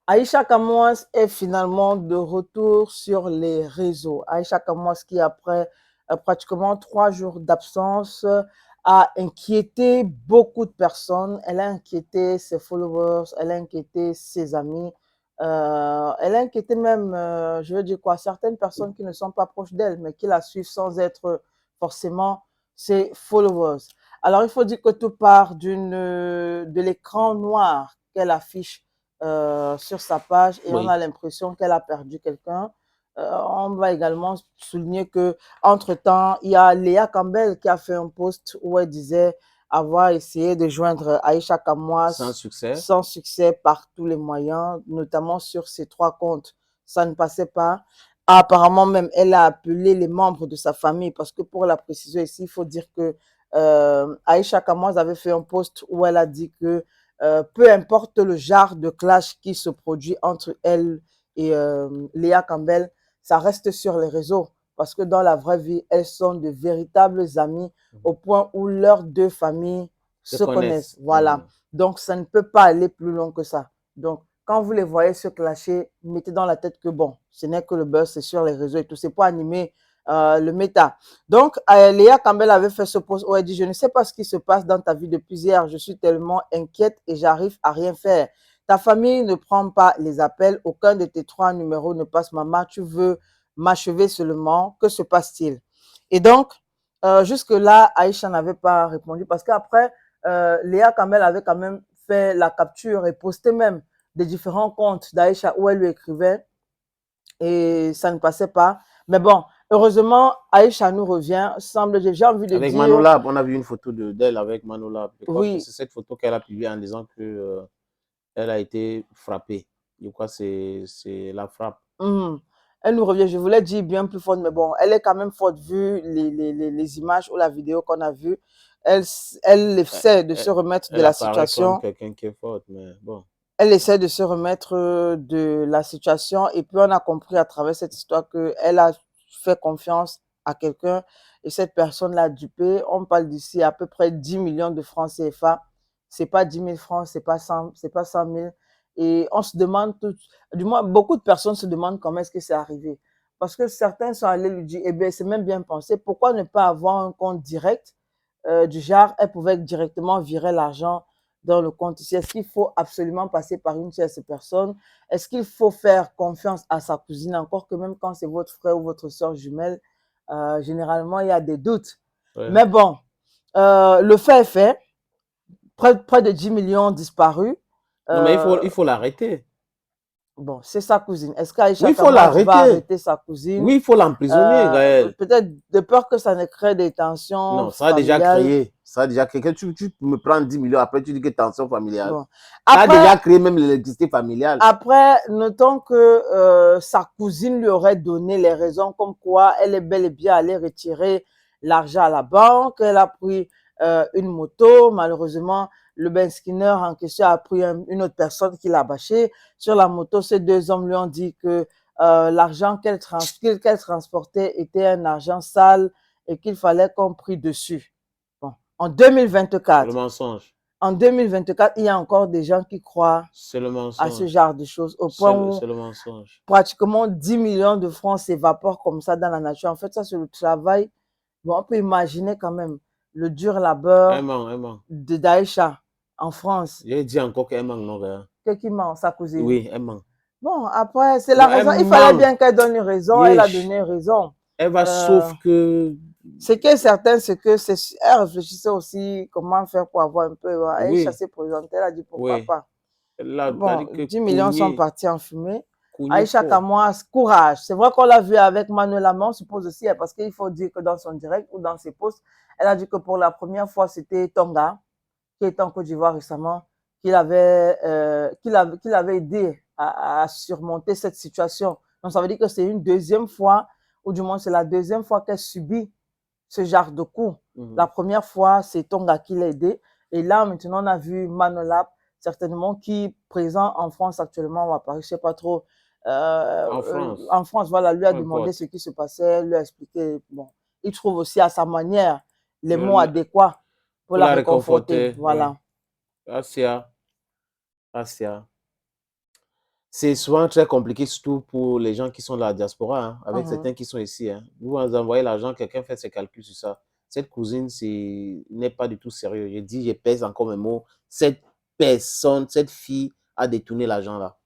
Aïcha Kamouas est finalement de retour sur les réseaux. Aïcha Kamouas qui, après pratiquement 3 jours d'absence, a inquiété beaucoup de personnes. Elle a inquiété ses followers, elle a inquiété ses amis. Elle a inquiété même, je veux dire quoi, certaines personnes qui ne sont pas proches d'elle, mais qui la suivent sans être forcément ses followers. Alors, il faut dire que tout part de l'écran noir qu'elle affiche sur sa page et on Oui. a l'impression qu'elle a perdu quelqu'un. On va également souligner que entre-temps, il y a Léa Campbell qui a fait un post où elle disait avoir essayé de joindre Aïcha Sans Kamouas succès. sans succès par tous les moyens, notamment sur ses 3 comptes. Ça ne passait pas. Apparemment même, elle a appelé les membres de sa famille parce que pour la précision ici, il faut dire que Aïcha Kamouas avait fait un post où elle a dit que peu importe le genre de clash qui se produit entre elle et Léa Campbell, ça reste sur les réseaux. Parce que dans la vraie vie, elles sont de véritables amies au point où leurs deux familles Se se connaissent. connaissent. Voilà. Donc, ça ne peut pas aller plus loin que ça. Donc, quand vous les voyez se clasher, mettez dans la tête que bon, ce n'est que le buzz, c'est sur les réseaux et tout. C'est pour animer le méta. Donc, Léa Campbell avait fait ce post où elle dit, je ne sais pas ce qui se passe dans ta vie depuis hier, je suis tellement inquiète et j'arrive à rien faire. Ta famille ne prend pas les appels, aucun de tes 3 numéros ne passe. Maman, tu veux m'achever seulement, que se passe-t-il? Et donc, jusque-là, Aïcha n'avait pas répondu parce qu'après, Léa Campbell avait quand même fait la capture et posté même des différents comptes d'Aïcha où elle lui écrivait et ça ne passait pas. Mais bon, heureusement, Aïcha nous revient. Semble, j'ai envie de Avec dire, Manolab, on a vu une photo d'elle avec Manolab. Je crois que oui, c'est cette photo qu'elle a publiée en disant que elle a été frappée. Je crois que c'est la frappe. elle nous revient. Je voulais dire bien plus forte, mais bon, elle est quand même forte vu les images ou la vidéo qu'on a vue. Elle, elle Elle, essaie de se elle- remettre de elle la apparaît comme situation. quelqu'un qui est forte, mais bon. Elle essaie de se remettre de la situation et puis on a compris à travers cette histoire qu'elle a fait confiance à quelqu'un et cette personne l'a dupé. On parle d'ici à peu près 10 millions de francs CFA. C'est pas 10 000 francs, c'est pas 100 000. Et on se demande, du moins beaucoup de personnes se demandent comment est-ce que c'est arrivé. Parce que certains sont allés lui dire, eh bien c'est même bien pensé, pourquoi ne pas avoir un compte direct du genre, elle pouvait directement virer l'argent dans le compte ici. Est-ce qu'il faut absolument passer par une tierce personne? Est-ce qu'il faut faire confiance à sa cousine, encore que même quand c'est votre frère ou votre soeur jumelle, généralement, il y a des doutes. Ouais. Mais bon, le fait est fait. Près de 10 millions disparus. Non, mais Euh, il faut l'arrêter. bon, c'est sa cousine. Est-ce Oui, qu'Aïcha il faut Kamoas va l'arrêter. arrêter sa cousine? Oui, il faut l'emprisonner, Gaël. Peut-être de peur que ça ne crée des tensions Non, ça a déjà familiales. créé. Ça a déjà créé. Tu me prends 10 millions, après tu dis que tension familiale. Bon. Ça a Après, déjà créé même l'électricité familiale. Après, notons que sa cousine lui aurait donné les raisons comme quoi elle est bel et bien allée retirer l'argent à la banque, elle a pris une moto, malheureusement, le Ben Skinner en question a pris une autre personne qui l'a bâché. Sur la moto, ces deux hommes lui ont dit que l'argent qu'elle transportait était un argent sale et qu'il fallait qu'on prie dessus. Bon. En C'est le 2024, mensonge. en 2024, il y a encore des gens qui croient C'est le à ce mensonge. genre de choses, au point où C'est le mensonge. pratiquement 10 millions de francs s'évaporent comme ça dans la nature. En fait, ça, c'est le travail. Bon, on peut imaginer quand même le dur Un labeur manque, un manque. de Daïcha en France. J'ai dit encore qu'un manque, non, Gaël. Qu'est-ce qui ment, sa cousine? Oui, un manque. Bon, après, c'est la Non, un raison. Il fallait manque. bien qu'elle donne une raison. Elle a Yes. donné raison. Elle va, Euh, sauf que. ce qui est certain, c'est que elle réfléchissait aussi comment faire pour avoir un peu. Aïcha Oui, s'est présentée, elle a dit pourquoi oui. pas. Elle a Bon, dit que 10 millions sont cogner, partis en fumée. cogner Aïcha fort. Kamoas, courage. C'est vrai qu'on l'a vu avec Manuel Amon, on suppose aussi, parce qu'il faut dire que dans son direct ou dans ses posts, elle a dit que pour la première fois, c'était Tonga, qui était en Côte d'Ivoire récemment, qu'il avait aidé à surmonter cette situation. Donc, ça veut dire que c'est une deuxième fois, ou du moins c'est la deuxième fois qu'elle subit ce genre de coup. La première fois, c'est Tonga qui l'a aidé. Et là, maintenant, on a vu Manolap, certainement, qui est présent en France actuellement, ou à Paris, je ne sais pas trop. En France, En France, voilà, lui a peu demandé ce importe. qui se passait, lui a expliqué. Bon, il trouve aussi à sa manière les mots Le- adéquats pour pour la la réconforter. réconforter, ouais. Voilà. Asia, Asia. C'est souvent très compliqué, surtout pour les gens qui sont de la diaspora, hein, avec Mhm. certains qui sont ici. Hein. Vous envoyez l'argent, quelqu'un fait ses calculs sur ça. Cette cousine, n'est pas du tout sérieux. Je dis, je pèse encore mes mots. Cette personne, cette fille a détourné l'argent là.